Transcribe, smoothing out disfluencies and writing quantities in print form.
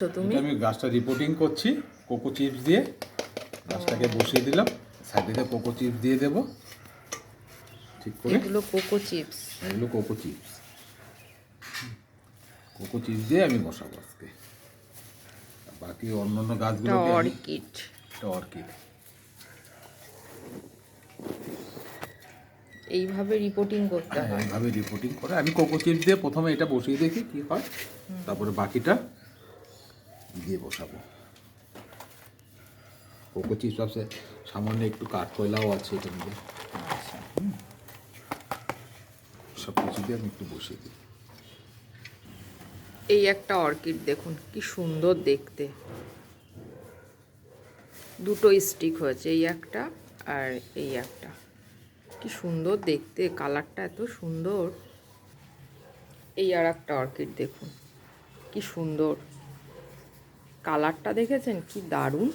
তো তুমি আমি গাছটা রিপোর্টিং করছি কোকো চিপস দিয়ে। গাছটাকে বসিয়ে দিলাম, সাইডে কোকো চিপস দিয়ে দেবো ঠিক করে। এগুলো কোকো চিপস। এগুলো কোকো চিপস, কোকো চিপস দিয়ে আমি বসাবো আজকে। বাকি অন্যান্য গাছগুলোকে অর্কিড, এটা অর্কিড। এইভাবে রিপোর্টিং করতে হয়। এইভাবে রিপোর্টিং করে আমি কোকো চিপস দিয়ে প্রথমে এটা বসিয়ে দেখি কী হয়, তারপরে বাকিটা দিয়ে বসাবো। কোকো চিপস আছে, সামান্য একটু কাঠকয়লাও আছে এটার মধ্যে। সব কিছু দিয়ে আমি একটু বসিয়ে দিই। এই একটা অর্কিড দেখুন কি সুন্দর দেখতে, দুটো স্টিক হয়েছে, এই একটা আর এই একটা। কি সুন্দর দেখতে, কালারটা এত সুন্দর। এই আর একটা অর্কিড দেখুন কি সুন্দর, কালারটা দেখেছেন কি দারুণ।